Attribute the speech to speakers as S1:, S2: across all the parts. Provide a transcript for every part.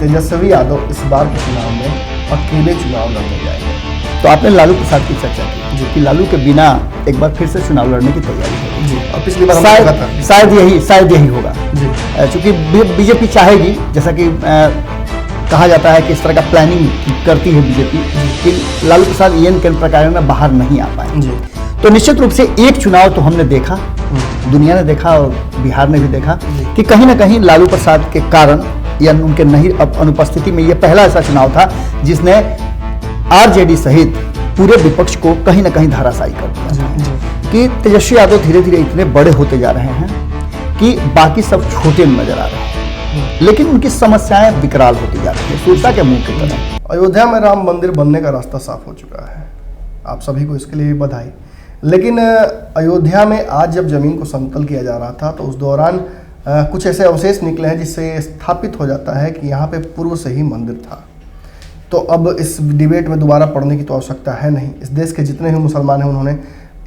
S1: तेजस्वी यादव इस बार के चुनाव में अकेले चुनाव लड़ने जाएंगे।
S2: तो आपने लालू प्रसाद की चर्चा की कि लालू के बिना एक बार फिर से चुनाव लड़ने की तैयारी है
S1: जी, और पिछली बार हमने कहा था
S2: शायद यही होगा
S1: जी।
S2: चूंकि बीजेपी चाहेगी, जैसा कि कहा जाता है कि इस तरह का प्लानिंग करती है बीजेपी कि लालू प्रसाद इन के प्रकार में बाहर नहीं आ पाए
S1: जी।
S2: तो निश्चित रूप से एक चुनाव तो हमने देखा, दुनिया ने देखा और बिहार ने भी देखा कि कहीं ना कहीं लालू प्रसाद के कारण या उनके नहीं अनुपस्थिति में ये पहला ऐसा चुनाव था जिसने आरजेडी सहित पूरे विपक्ष को कहीं ना कहीं धराशायी कर दिया कि तेजस्वी यादव धीरे धीरे इतने बड़े होते जा रहे हैं कि बाकी सब छोटे नजर आ रहे हैं, लेकिन उनकी समस्याएं विकराल होती जा रही है सुरसा के मुंह की तरह।
S1: अयोध्या में राम मंदिर बनने का रास्ता साफ हो चुका है, आप सभी को इसके लिए बधाई। लेकिन अयोध्या में आज जब जमीन को समतल किया जा रहा था तो उस दौरान कुछ ऐसे अवशेष निकले हैं जिससे स्थापित हो जाता है कि यहाँ पे पूर्व से ही मंदिर था। तो अब इस डिबेट में दोबारा पढ़ने की तो आवश्यकता है नहीं। इस देश के जितने भी मुसलमान हैं उन्होंने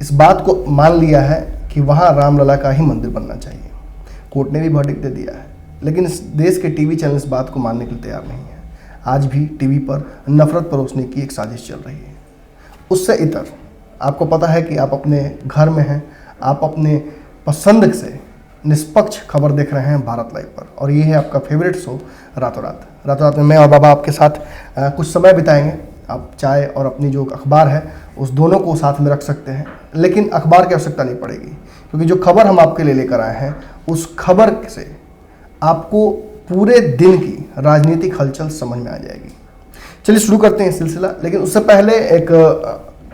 S1: इस बात को मान लिया है कि वहाँ रामलला का ही मंदिर बनना चाहिए। कोर्ट ने भी वर्डिक्ट दे दिया है, लेकिन इस देश के टीवी चैनल इस बात को मानने के लिए तैयार नहीं है। आज भी टीवी पर नफरत परोसने की एक साजिश चल रही है। उससे इतर आपको पता है कि आप अपने घर में हैं, आप अपने पसंद से निष्पक्ष खबर देख रहे हैं भारत लाइव पर, और ये है आपका फेवरेट शो रातों रात में मैं और बाबा आपके साथ कुछ समय बिताएंगे। आप चाय और अपनी जो अखबार है उस दोनों को साथ में रख सकते हैं, लेकिन अखबार की आवश्यकता नहीं पड़ेगी क्योंकि जो खबर हम आपके लिए लेकर आए हैं उस खबर से आपको पूरे दिन की राजनीतिक हलचल समझ में आ जाएगी। चलिए शुरू करते हैं सिलसिला, लेकिन उससे पहले एक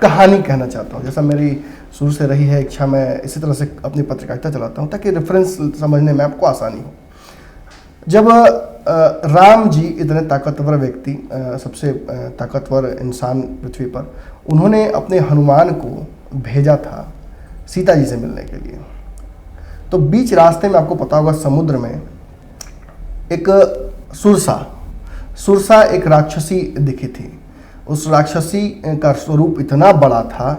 S1: कहानी कहना चाहता हूँ। जैसा मेरी शुरू से रही है इच्छा, मैं इसी तरह से अपनी पत्रकारिता चलाता हूँ ताकि रेफरेंस समझने में आपको आसानी हो। जब राम जी इतने ताकतवर व्यक्ति, सबसे ताकतवर इंसान पृथ्वी पर, उन्होंने अपने हनुमान को भेजा था सीता जी से मिलने के लिए, तो बीच रास्ते में आपको पता होगा समुद्र में एक सुरसा एक राक्षसी दिखी थी। उस राक्षसी का स्वरूप इतना बड़ा था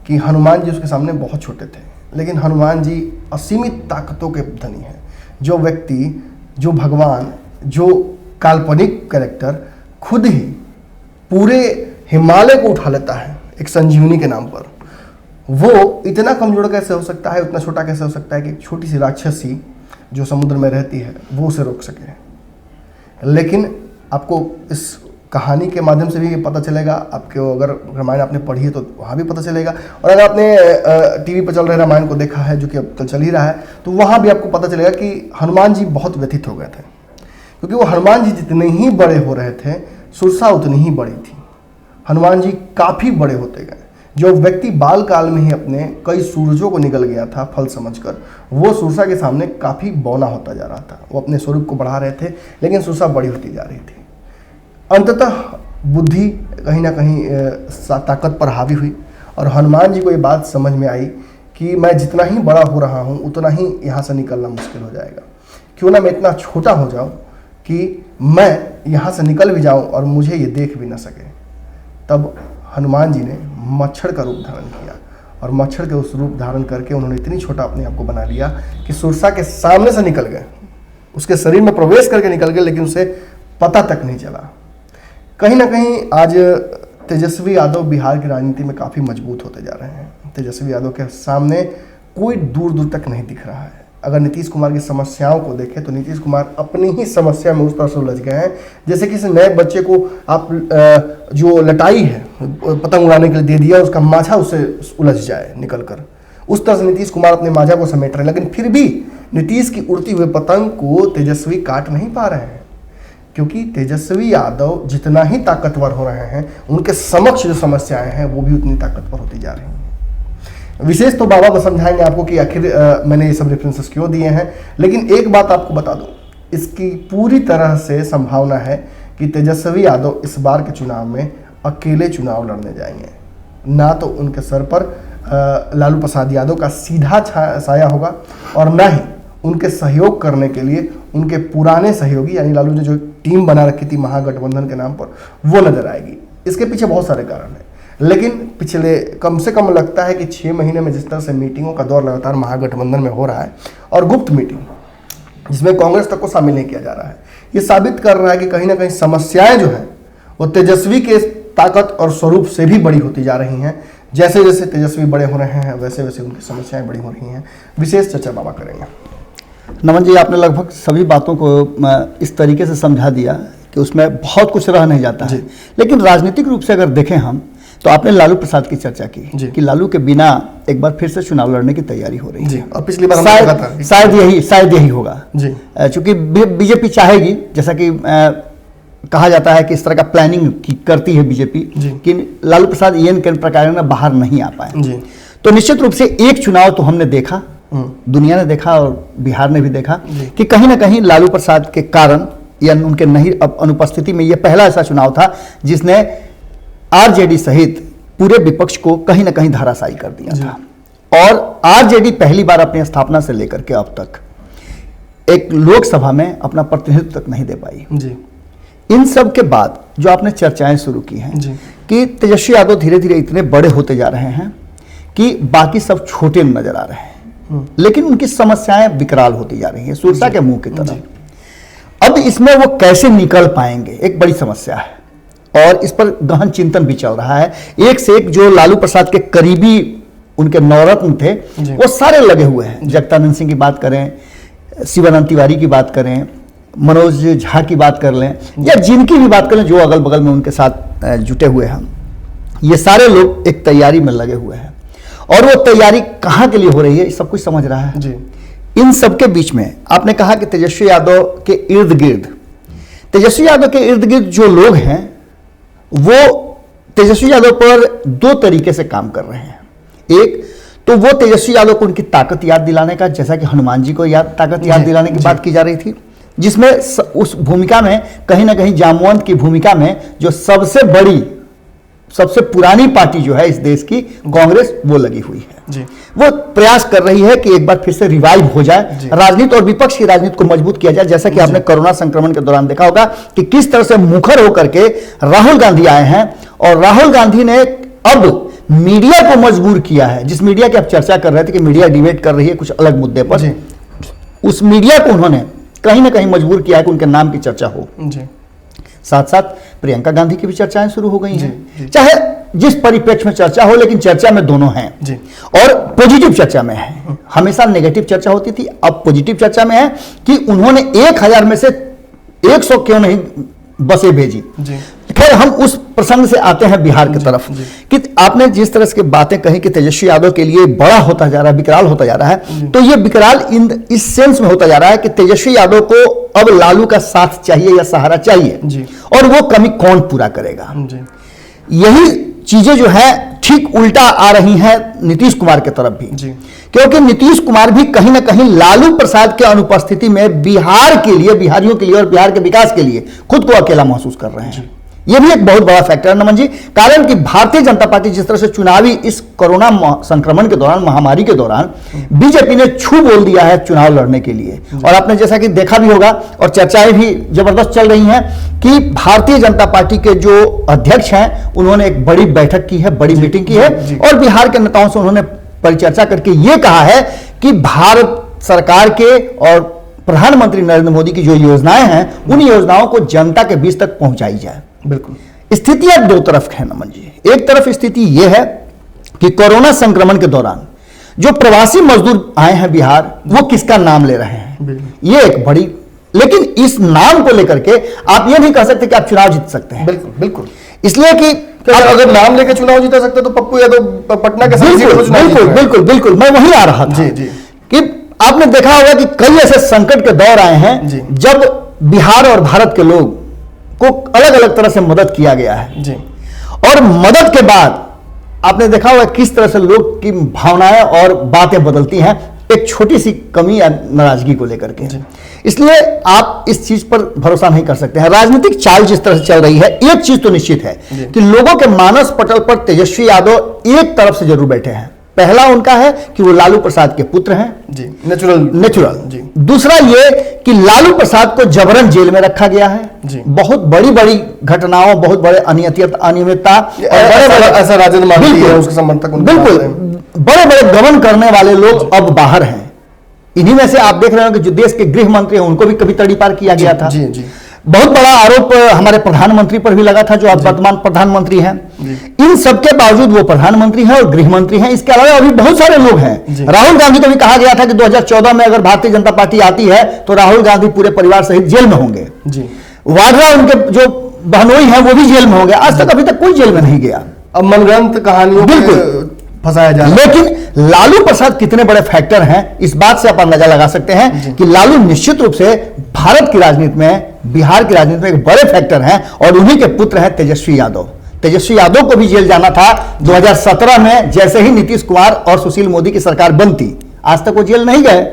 S1: कि हनुमान जी उसके सामने बहुत छोटे थे, लेकिन हनुमान जी असीमित ताकतों के धनी हैं। जो व्यक्ति, जो भगवान, जो काल्पनिक कैरेक्टर खुद ही पूरे हिमालय को उठा लेता है एक संजीवनी के नाम पर, वो इतना कमजोर कैसे हो सकता है, उतना छोटा कैसे हो सकता है कि एक छोटी सी राक्षसी जो समुद्र में रहती है वो उसे रोक सके। लेकिन आपको इस कहानी के माध्यम से भी ये पता चलेगा, आपको अगर रामायण आपने पढ़ी है तो वहाँ भी पता चलेगा, और अगर आपने टीवी पर चल रहे रामायण को देखा है जो कि अब कल चल ही रहा है तो वहाँ भी आपको पता चलेगा कि हनुमान जी बहुत व्यथित हो गए थे, क्योंकि वो हनुमान जी जितने ही बड़े हो रहे थे सुरसा उतनी ही बड़ी थी। हनुमान जी काफ़ी बड़े होते गए। जो व्यक्ति बाल काल में ही अपने कई सूरजों को निगल गया था फल समझकर, वो सुरसा के सामने काफ़ी बौना होता जा रहा था। वो अपने स्वरूप को बढ़ा रहे थे, लेकिन सुरसा बड़ी होती जा रही थी। अंततः बुद्धि कहीं ना कहीं ताकत पर हावी हुई और हनुमान जी को ये बात समझ में आई कि मैं जितना ही बड़ा हो रहा हूँ उतना ही यहाँ से निकलना मुश्किल हो जाएगा। क्यों ना मैं इतना छोटा हो जाऊँ कि मैं यहाँ से निकल भी जाऊँ और मुझे ये देख भी ना सके। तब हनुमान जी ने मच्छर का रूप धारण किया, और मच्छर के उस रूप धारण करके उन्होंने इतनी छोटा अपने आप को बना लिया कि सुरसा के सामने से निकल गए, उसके शरीर में प्रवेश करके निकल गए, लेकिन उसे पता तक नहीं चला। कहीं ना कहीं आज तेजस्वी यादव बिहार की राजनीति में काफ़ी मजबूत होते जा रहे हैं। तेजस्वी यादव के सामने कोई दूर दूर तक नहीं दिख रहा है। अगर नीतीश कुमार की समस्याओं को देखें तो नीतीश कुमार अपनी ही समस्या में उस तरह से उलझ गए हैं जैसे किसी नए बच्चे को आप जो लटाई है पतंग उड़ाने के लिए दे दिया, उसका माछा उससे उलझ जाए निकल कर, उस तरह से नीतीश कुमार अपने माछा को समेट रहे हैं। लेकिन फिर भी नीतीश की उड़ती हुई पतंग को तेजस्वी काट नहीं पा रहे हैं, क्योंकि तेजस्वी यादव जितना ही ताकतवर हो रहे हैं उनके समक्ष जो समस्याएं हैं वो भी उतनी ताकतवर होती जा रही हैं। विशेष तो बाबा को समझाएंगे आपको कि आखिर मैंने ये सब रेफरेंसेस क्यों दिए हैं, लेकिन एक बात आपको बता दूं, इसकी पूरी तरह से संभावना है कि तेजस्वी यादव इस बार के चुनाव में अकेले चुनाव लड़ने जाएंगे। ना तो उनके सर पर लालू प्रसाद यादव का सीधा साया होगा, और ना ही उनके सहयोग करने के लिए उनके पुराने सहयोगी यानी लालू ने जो टीम बना रखी थी महागठबंधन के नाम पर वो नजर आएगी। इसके पीछे बहुत सारे कारण हैं, लेकिन पिछले कम से कम लगता है कि 6 महीने में जिस तरह से मीटिंगों का दौर लगातार महागठबंधन में हो रहा है, और गुप्त मीटिंग जिसमें कांग्रेस तक को शामिल नहीं किया जा रहा है। ये साबित कर रहा है कि कहीं ना कहीं समस्याएं जो हैं वो तेजस्वी के ताकत और स्वरूप से भी बड़ी होती जा रही हैं। जैसे जैसे तेजस्वी बड़े हो रहे हैं वैसे वैसे उनकी समस्याएं बड़ी हो रही हैं। विशेष चर्चा बाबा करेंगे।
S2: नमन जी, आपने लगभग सभी बातों को इस तरीके से समझा दिया कि उसमें बहुत कुछ रह नहीं जाता है। लेकिन राजनीतिक रूप से अगर देखें हम, तो आपने लालू प्रसाद की चर्चा की कि लालू के बिना एक बार फिर से चुनाव लड़ने की तैयारी हो रही है।
S1: और पिछली बार हमने कहा था
S2: शायद यही होगा जी, चूंकि बीजेपी चाहेगी, जैसा कि कहा जाता है कि इस तरह का प्लानिंग करती है बीजेपी कि लालू प्रसाद EN के प्रकार में बाहर नहीं आ पाए। तो निश्चित रूप से एक चुनाव तो हमने देखा, दुनिया ने देखा और बिहार ने भी देखा कि कहीं ना कहीं लालू प्रसाद के कारण या उनके नहीं अनुपस्थिति में यह पहला ऐसा चुनाव था जिसने RJD सहित पूरे विपक्ष को कहीं ना कहीं धराशायी कर दिया था। और RJD पहली बार अपनी स्थापना से लेकर के अब तक एक लोकसभा में अपना प्रतिनिधित्व तक नहीं दे पाई जी। इन सब के बाद जो आपने चर्चाएं शुरू की हैं कि तेजस्वी यादव धीरे धीरे इतने बड़े होते जा रहे हैं कि बाकी सब छोटे नजर आ रहे हैं, लेकिन उनकी समस्याएं विकराल होती जा रही हैं सुरसा के मुंह की तरह। अब इसमें वो कैसे निकल पाएंगे, एक बड़ी समस्या है और इस पर गहन चिंतन भी चल रहा है। एक से एक जो लालू प्रसाद के करीबी उनके नौरत्न थे वो सारे लगे हुए हैं। जगदानंद सिंह की बात करें, शिवानंद तिवारी की बात करें, मनोज झा की बात कर लें या जिनकी भी बात करें जो अगल बगल में उनके साथ जुटे हुए हैं, ये सारे लोग एक तैयारी में लगे हुए हैं। और वो तैयारी कहाँ के लिए हो रही है सब कुछ समझ रहा है जी। इन सब के बीच में आपने कहा कि तेजस्वी यादव के इर्द गिर्द जो लोग हैं वो तेजस्वी यादव पर दो तरीके से काम कर रहे हैं। एक तो वो तेजस्वी यादव को उनकी ताकत याद दिलाने का, जैसा कि हनुमान जी को ताकत याद दिलाने की बात की जा रही थी, जिसमें उस भूमिका में कहीं ना कहीं जामवंत की भूमिका में जो सबसे बड़ी सबसे पुरानी पार्टी जो है इस देश की कांग्रेस वो लगी हुई है जी। वो प्रयास कर रही है कि एक बार फिर से रिवाइव हो जाए, राजनीति और विपक्ष की राजनीति को मजबूत किया जाए। जैसा कि आपने कोरोना संक्रमण के दौरान देखा होगा कि किस तरह से मुखर होकर के राहुल गांधी आए हैं और राहुल गांधी ने अब मीडिया को मजबूर किया है। जिस मीडिया की आप चर्चा कर रहे थे कि मीडिया डिबेट कर रही है कुछ अलग मुद्दे पर, उस मीडिया को उन्होंने कहीं ना कहीं मजबूर किया है कि उनके नाम की चर्चा हो। साथ साथ प्रियंका गांधी की भी चर्चाएं शुरू हो गई हैं, चाहे जिस परिप्रेक्ष्य में चर्चा हो, लेकिन चर्चा में दोनों हैं जी। और पॉजिटिव चर्चा में है। हमेशा नेगेटिव चर्चा होती थी, अब पॉजिटिव चर्चा में है कि उन्होंने 1000 में से 100 क्यों नहीं बसें भेजी। खैर, हम उस प्रसंग से आते हैं बिहार की तरफ कि आपने जिस तरह की बातें कही कि तेजस्वी यादव के लिए बड़ा होता जा रहा है, विकराल होता जा रहा है, तो ये विकराल इस सेंस में होता जा रहा है कि तेजस्वी यादव को अब लालू का साथ चाहिए या सहारा चाहिए, और वो कमी कौन पूरा करेगा। यही चीजें जो है ठीक उल्टा आ रही हैं नीतीश कुमार के तरफ भी, क्योंकि नीतीश कुमार भी कहीं ना कहीं लालू प्रसाद के अनुपस्थिति में बिहार के लिए, बिहारियों के लिए और बिहार के विकास के लिए खुद को अकेला महसूस कर रहे हैं। यह भी एक बहुत बड़ा फैक्टर है नमन जी, कारण कि भारतीय जनता पार्टी जिस तरह से चुनावी इस कोरोना संक्रमण के दौरान, महामारी के दौरान बीजेपी ने छू बोल दिया है चुनाव लड़ने के लिए। और आपने जैसा कि देखा भी होगा और चर्चाएं भी जबरदस्त चल रही हैं कि भारतीय जनता पार्टी के जो अध्यक्ष हैं उन्होंने एक बड़ी बैठक की है, बड़ी मीटिंग की है और बिहार के नेताओं से उन्होंने परिचर्चा करके ये कहा है कि भारत सरकार के और प्रधानमंत्री नरेंद्र मोदी की जो योजनाएं हैं उन योजनाओं को जनता के बीच तक पहुंचाई जाए। बिल्कुल। स्थितियां दो तरफ है नमन जी। एक तरफ स्थिति यह है कि कोरोना संक्रमण के दौरान जो प्रवासी मजदूर आए हैं बिहार, वो किसका नाम ले रहे हैं, ये एक बड़ी, लेकिन इस नाम को लेकर के आप ये नहीं कह सकते कि आप चुनाव जीत सकते हैं। बिल्कुल बिल्कुल। इसलिए कि
S1: अगर नाम लेकर चुनाव जीता सकते तो पप्पू यादव पटना के
S2: बिल्कुल बिल्कुल बिल्कुल मैं वहीं आ रहा था कि आपने देखा होगा कि कई ऐसे संकट के दौर आए हैं जब बिहार और भारत के लोग को अलग अलग तरह से मदद किया गया है जी। और मदद के बाद आपने देखा होगा किस तरह से लोग की भावनाएं और बातें बदलती हैं एक छोटी सी कमी या नाराजगी को लेकर के। इसलिए आप इस चीज पर भरोसा नहीं कर सकते हैं। राजनीतिक चाल जिस तरह से चल रही है, एक चीज तो निश्चित है कि लोगों के मानस पटल पर तेजस्वी यादव एक तरफ से जरूर बैठे हैं। पहला उनका है कि वो लालू प्रसाद के पुत्र हैं जी, नेचुरल जी। दूसरा ये कि लालू प्रसाद को जबरन जेल में रखा गया है जी। बहुत बड़ी बड़ी घटनाओं, बहुत बड़े अनियमितता
S1: ऐसा राजेंद्र मांझी है उसके संबंध तक, बिल्कुल
S2: बड़े बड़े गबन करने वाले लोग अब बाहर हैं इन्हीं में से आप देख रहे हो कि जो देश के गृह मंत्री हैं उनको भी कभी तड़ीपार किया गया था।
S1: जी जी।
S2: बहुत बड़ा आरोप हमारे प्रधानमंत्री पर भी लगा था, जो अब वर्तमान प्रधानमंत्री हैं। इन सबके बावजूद वो प्रधानमंत्री हैं और गृह मंत्री हैं। इसके अलावा अभी बहुत सारे लोग हैं। राहुल गांधी को भी कहा गया था कि 2014 में अगर भारतीय जनता पार्टी आती है तो राहुल गांधी पूरे परिवार सहित जेल में होंगे। वाड्रा उनके जो बहनोई हैं वो भी जेल में होंगे। आज तक अभी तक कोई जेल में नहीं गया।
S1: अब मनगढ़ंत कहानियों
S2: बिल्कुल
S1: फंसाया जा रहा है।
S2: लेकिन लालू प्रसाद कितने बड़े फैक्टर हैं, इस बात से आप अंदाजा लगा सकते हैं कि लालू निश्चित रूप से भारत की राजनीति में, बिहार की राजनीति में एक बड़े फैक्टर हैं। और उन्हीं के पुत्र हैं तेजस्वी यादव। तेजस्वी यादव को भी जेल जाना था 2017 में, जैसे ही नीतीश कुमार और सुशील मोदी की सरकार बनती। आज तक वो जेल नहीं गए,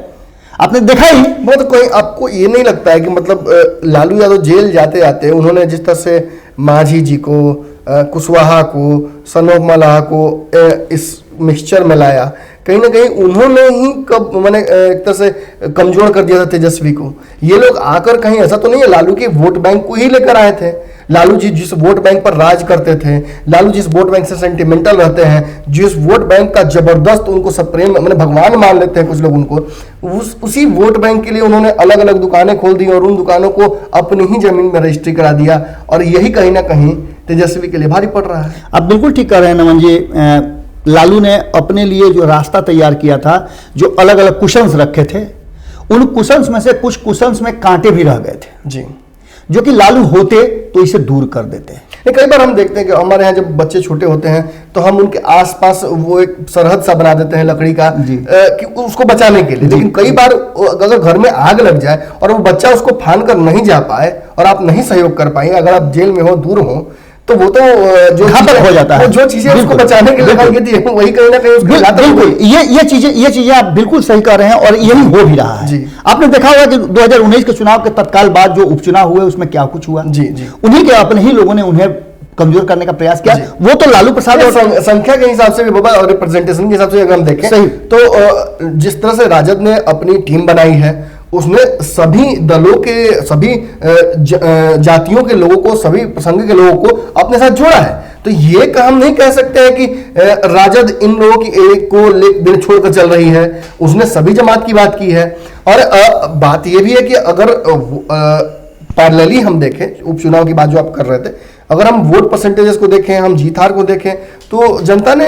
S2: आपने देखा ही।
S1: बहुत कोई आपको ये नहीं लगता है कि मतलब लालू यादव जेल जाते जाते उन्होंने जिस तरह से मांझी जी को, कुशवाहा को, सनोख मलाह को इस मिक्सचर में लाया, कहीं ना कहीं उन्होंने ही कब मैंने एक तरह से कमजोर कर दिया था तेजस्वी को। ये लोग आकर कहीं ऐसा तो नहीं है लालू के वोट बैंक को ही लेकर आए थे। लालू जी जिस वोट बैंक पर राज करते थे, लालू जिस वोट बैंक से सेंटिमेंटल रहते हैं, जिस वोट बैंक का जबरदस्त उनको सब प्रेम मैंने भगवान मान लेते हैं कुछ लोग उनको, उसी वोट बैंक के लिए उन्होंने अलग अलग दुकानें खोल दी और उन दुकानों को अपनी ही जमीन में रजिस्ट्री करा दिया। और यही कहीं ना कहीं तेजस्वी के लिए भारी पड़ रहा है।
S2: आप बिल्कुल ठीक कह रहे हैं नमन जी। लालू ने अपने लिए जो रास्ता तैयार किया था, जो अलग अलग कुशंस रखे थे, उन कुशंस में से कुछ कुशंस में कांटे भी रह गए थे
S1: जी,
S2: जो कि लालू होते तो इसे दूर कर देते हैं।
S1: कई बार हम देखते हैं कि हमारे यहाँ जब बच्चे छोटे होते हैं तो हम उनके आसपास वो एक सरहद सा बना देते हैं लकड़ी का कि उसको बचाने के लिए। लेकिन कई बार अगर घर में आग लग जाए और वो बच्चा उसको फान कर नहीं जा पाए और आप नहीं सहयोग कर पाए, अगर आप जेल में हो, दूर हो, तो वो तो जो
S2: घातक हो जाता है।
S1: जो चीजें उसको बचाने के लिए लगाई गई थी वही कहीं ना कहीं उसको घातक हो गई।
S2: ये चीजें आप बिल्कुल सही कह रहे हैं और यही हो भी रहा है। आपने देखा होगा कि 2019 के चुनाव के तत्काल बाद जो उपचुनाव हुए उसमें क्या कुछ हुआ।
S1: जी जी,
S2: उन्हीं के अपने ही लोगों ने उन्हें कमजोर करने का प्रयास किया। वो तो लालू प्रसाद और
S1: संख्या के हिसाब से भी बाबा और रिप्रेजेंटेशन के हिसाब से अगर हम देखें
S2: सही,
S1: तो जिस तरह से राजद ने अपनी टीम बनाई है उसमें सभी दलों के, सभी जातियों के लोगों को, सभी प्रसंग के लोगों को अपने साथ जोड़ा है। तो ये हम नहीं कह सकते हैं कि राजद इन लोगों की एक को दिन छोड़कर चल रही है। उसने सभी जमात की बात की है। और बात यह भी है कि अगर पैरेलली हम देखें उपचुनाव की बात जो आप कर रहे थे, अगर हम वोट परसेंटेजेस को देखें, हम जीत हार को देखें, तो जनता ने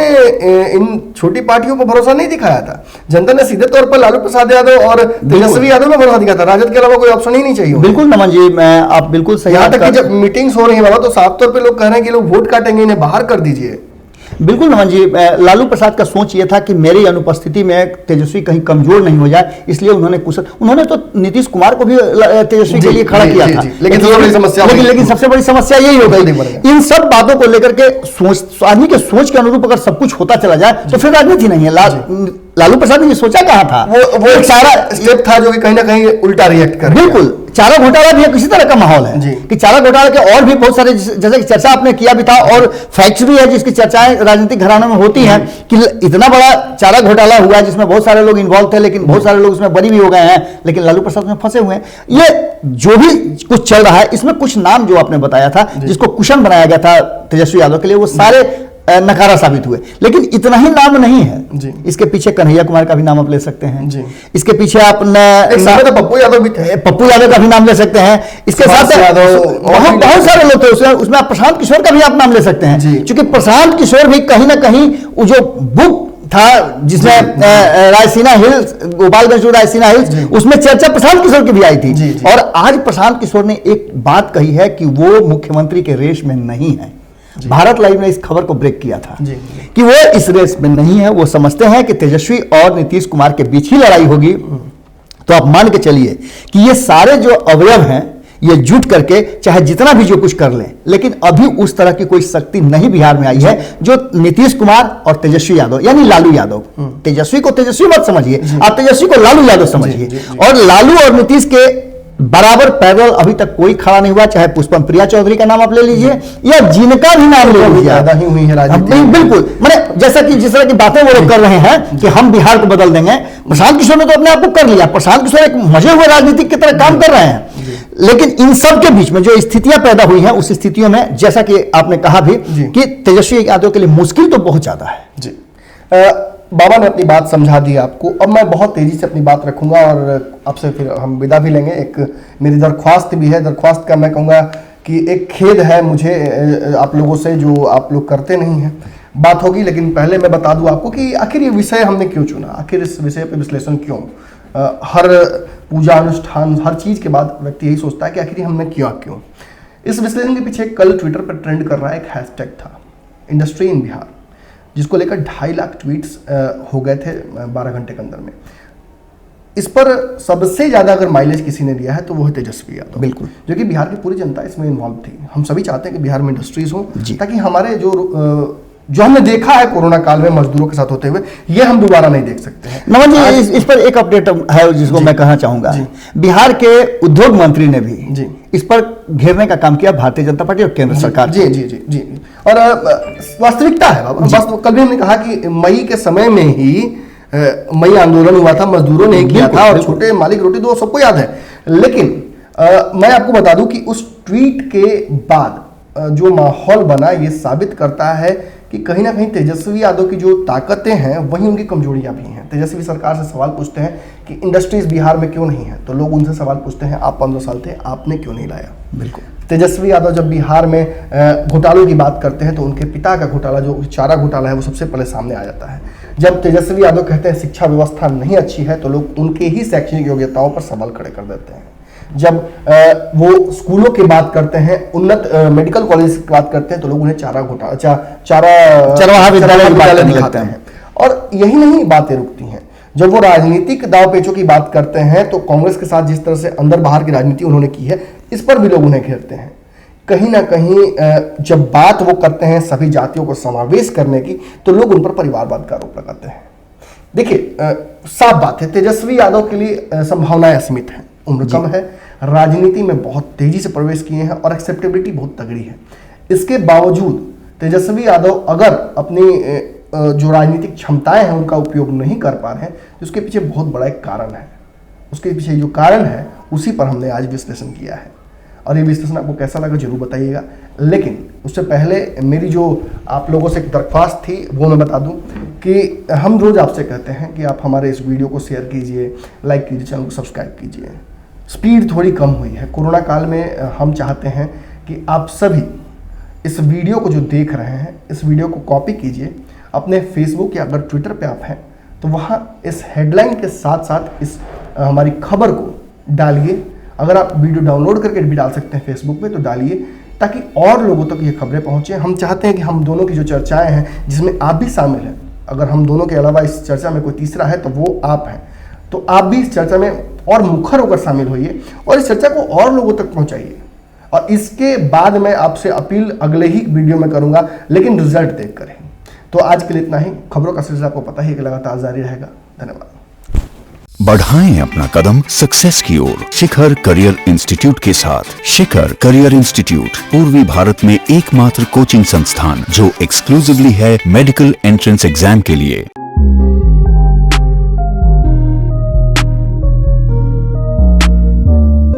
S1: इन छोटी पार्टियों को भरोसा नहीं दिखाया था। जनता ने सीधे तौर पर लालू प्रसाद यादव और तेजस्वी यादव में भरोसा दिखाया था। राजद के अलावा कोई ऑप्शन ही नहीं चाहिए।
S2: बिल्कुल नमन जी, मैं आप बिल्कुल सही।
S1: यहाँ तक कि जब मीटिंग्स हो रही है बाबा तो साफ तौर पर लोग कह रहे हैं कि लोग वोट काटेंगे, इन्हें बाहर कर दीजिए।
S2: बिल्कुल नमन जी, लालू प्रसाद का सोच ये था कि मेरी अनुपस्थिति में तेजस्वी कहीं कमजोर नहीं हो जाए, इसलिए उन्होंने तो नीतीश कुमार को भी तेजस्वी के लिए खड़ा किया था। लेकिन सबसे बड़ी समस्या यही हो गई। इन सब बातों को लेकर के आदमी के सोच के अनुरूप अगर सब कुछ होता चला जाए तो फिर राजनीति नहीं है। लालू प्रसाद ने ये सोचा कहा था,
S1: वो एक सारा स्टेप था जो कि कहीं ना कहीं उल्टा रिएक्ट कर।
S2: बिल्कुल, चारा घोटाला भी किसी तरह का माहौल है कि चारा घोटाला के और भी बहुत सारे, जैसे कि चर्चा आपने किया भी था और फैक्ट्स भी है जिसकी चर्चाएं राजनीतिक घरानों में होती हैं कि इतना बड़ा चारा घोटाला हुआ जिसमें बहुत सारे लोग इन्वॉल्व थे, लेकिन बहुत सारे लोग उसमें बरी भी हो गए हैं, लेकिन लालू प्रसाद में फंसे हुए हैं। ये जो भी कुछ चल रहा है, इसमें कुछ नाम जो आपने बताया था जिसको कुशन बनाया गया था तेजस्वी यादव के लिए, वो सारे नकारा साबित हुए। लेकिन इतना ही नाम नहीं है, इसके पीछे कन्हैया कुमार का भी नाम आप ले सकते हैं जी। इसके पीछे आपने
S1: पप्पू यादव भी थे,
S2: पप्पू यादव का भी नाम ले सकते हैं। इसके साथ बहुत सारे लोग थे, उसमें आप प्रशांत किशोर का भी आप नाम ले सकते हैं, क्योंकि प्रशांत किशोर भी कहीं ना कहीं वो जो बुक था जिसमें रायसीना हिल्स, गोपालगंज रायसीना हिल्स, उसमें चर्चा प्रशांत किशोर की भी आई थी। और आज प्रशांत किशोर ने एक बात कही है कि वो मुख्यमंत्री के रेस में नहीं है। भारत लाइव ने इस खबर को ब्रेक किया था कि वो इस रेस में नहीं है। वो समझते हैं कि तेजस्वी और नीतीश कुमार के बीच ही लड़ाई होगी। तो आप मान के चलिए कि ये सारे जो अवयव हैं ये जुट करके चाहे जितना भी जो कुछ कर लें, लेकिन अभी उस तरह की कोई शक्ति नहीं बिहार में आई है जो नीतीश कुमार और तेजस्वी यादव यानी लालू यादव। तेजस्वी को तेजस्वी मत समझिए, आप तेजस्वी को लालू यादव समझिए। और लालू और नीतीश के बराबर पैदल अभी तक कोई खड़ा नहीं हुआ, चाहे पुष्पम प्रिया चौधरी का नाम आप ले लीजिए या जिनका भी नाम ले लीजिए।
S1: ज्यादा ही हुई है राजनीति।
S2: बिल्कुल, मैंने जैसा कि जिस तरह की बातें वो लोग कर रहे हैं कि हम बिहार को बदल देंगे, प्रशांत किशोर ने तो अपने आप को कर लिया। प्रशांत किशोर एक मजे हुए राजनीतिक की तरह काम कर रहे हैं। लेकिन इन सब के बीच में जो स्थितियां पैदा हुई हैं, उस स्थितियों में जैसा कि आपने कहा भी कि तेजस्वी यादव के लिए मुश्किल तो बहुत ज्यादा है।
S1: बाबा ने अपनी बात समझा दी आपको। अब मैं बहुत तेजी से अपनी बात रखूंगा और आपसे फिर हम विदा भी लेंगे। एक मेरी दरख्वास्त भी है, दरख्वास्त का मैं कहूँगा कि एक खेद है मुझे आप लोगों से, जो आप लोग करते नहीं हैं। बात होगी, लेकिन पहले मैं बता दूं आपको कि आखिर ये विषय हमने क्यों चुना, आखिर इस विषय पर विश्लेषण क्यों। हर पूजा अनुष्ठान, हर चीज़ के बाद व्यक्ति यही सोचता है कि आखिर हमने किया क्यों। इस विश्लेषण के पीछे कल ट्विटर पर ट्रेंड कर रहा है एक हैशटैग था, इंडस्ट्री इन बिहार, जिसको लेकर 2.5 लाख ट्वीट्स हो गए थे 12 घंटे के अंदर में। इस पर सबसे ज़्यादा अगर माइलेज किसी ने दिया है तो वो है तेजस्वी यादव,
S2: बिल्कुल,
S1: जो कि बिहार की पूरी जनता इसमें इन्वॉल्व थी। हम सभी चाहते हैं कि बिहार में इंडस्ट्रीज हो,
S2: जी।
S1: ताकि हमारे जो हमने देखा है कोरोना काल में मजदूरों के साथ होते हुए, ये हम दोबारा नहीं देख सकते हैं।
S2: नमन जी, इस पर एक अपडेट है जिसको मैं कहना चाहूंगा। बिहार के उद्योग मंत्री ने भी इस पर घेरने का काम किया, भारतीय जनता पार्टी और केंद्र सरकार।
S1: जी जी जी जी। और वास्तविकता है बाबा, कल भी हमने कहा कि मई के समय में ही मई आंदोलन हुआ था, मजदूरों ने किया था, और छोटे मालिक रोटी दो सबको याद है। लेकिन मैं आपको बता दूं कि उस ट्वीट के बाद जो माहौल बना, ये साबित करता है कि कहीं ना कहीं तेजस्वी यादव की जो ताकतें हैं वहीं उनकी कमजोरियां भी हैं। तेजस्वी सरकार से सवाल पूछते हैं कि इंडस्ट्रीज बिहार में क्यों नहीं है, तो लोग उनसे सवाल पूछते हैं आप 15 साल थे, आपने क्यों नहीं लाया।
S2: बिल्कुल,
S1: तेजस्वी यादव जब बिहार में घोटालों की बात करते हैं तो उनके पिता का घोटाला, जो चारा घोटाला है, वो सबसे पहले सामने आ जाता है। जब तेजस्वी यादव कहते हैं शिक्षा व्यवस्था नहीं अच्छी है, तो लोग उनके ही शैक्षणिक योग्यताओं पर सवाल खड़े कर देते हैं। जब वो स्कूलों की बात करते हैं, उन्नत मेडिकल कॉलेज की बात करते हैं, तो लोग उन्हें चरवाहा विद्यालय दिखाते हैं। और यही नहीं बातें रुकती हैं। जब वो राजनीतिक दाव पेचों की बात करते हैं तो कांग्रेस के साथ जिस तरह से अंदर बाहर की राजनीति उन्होंने की है, इस पर भी लोग उन्हें घेरते हैं। कहीं ना कहीं जब बात वो करते हैं सभी जातियों को समावेश करने की, तो लोग उन पर परिवारवाद का आरोप लगाते हैं। देखिए, साफ बात है, तेजस्वी यादव के लिए संभावनाएं असीमित हैं, उम्र कम है, राजनीति में बहुत तेजी से प्रवेश किए हैं और एक्सेप्टेबिलिटी बहुत तगड़ी है। इसके बावजूद तेजस्वी यादव अगर अपनी जो राजनीतिक क्षमताएं हैं उनका उपयोग नहीं कर पा रहे हैं, तो उसके पीछे बहुत बड़ा एक कारण है। उसके पीछे जो कारण है उसी पर हमने आज विश्लेषण किया है, और ये विश्लेषण आपको कैसा लगा जरूर बताइएगा। लेकिन उससे पहले मेरी जो आप लोगों से एक दरख्वास्त थी वो मैं बता दूं कि हम रोज़ आपसे कहते हैं कि आप हमारे इस वीडियो को शेयर कीजिए, लाइक कीजिए, चैनल को सब्सक्राइब कीजिए। स्पीड थोड़ी कम हुई है कोरोना काल में। हम चाहते हैं कि आप सभी इस वीडियो को जो देख रहे हैं, इस वीडियो को कॉपी कीजिए अपने फेसबुक या अगर ट्विटर पे आप हैं तो वहाँ इस हेडलाइन के साथ साथ इस हमारी खबर को डालिए। अगर आप वीडियो डाउनलोड करके भी डाल सकते हैं फेसबुक पे तो डालिए, ताकि और लोगों तक ये खबरें पहुँचें। हम चाहते हैं कि हम दोनों की जो चर्चाएं हैं, जिसमें आप भी शामिल हैं, अगर हम दोनों के अलावा इस चर्चा में कोई तीसरा है तो वो आप हैं, तो आप भी इस चर्चा में और मुखर होकर शामिल होइए और इस चर्चा को और लोगों तक पहुँचाइए। और इसके बाद मैं आपसे अपील अगले ही वीडियो में करूँगा, लेकिन रिजल्ट देख कर। तो आज के लिए इतना ही। खबरों का सिलसिला आपको पता ही कि लगातार जारी रहेगा। धन्यवाद।
S3: बढ़ाएं अपना कदम सक्सेस की ओर शिखर करियर इंस्टीट्यूट के साथ। शिखर करियर इंस्टीट्यूट पूर्वी भारत में एकमात्र कोचिंग संस्थान जो एक्सक्लूसिवली है मेडिकल एंट्रेंस एग्जाम के लिए।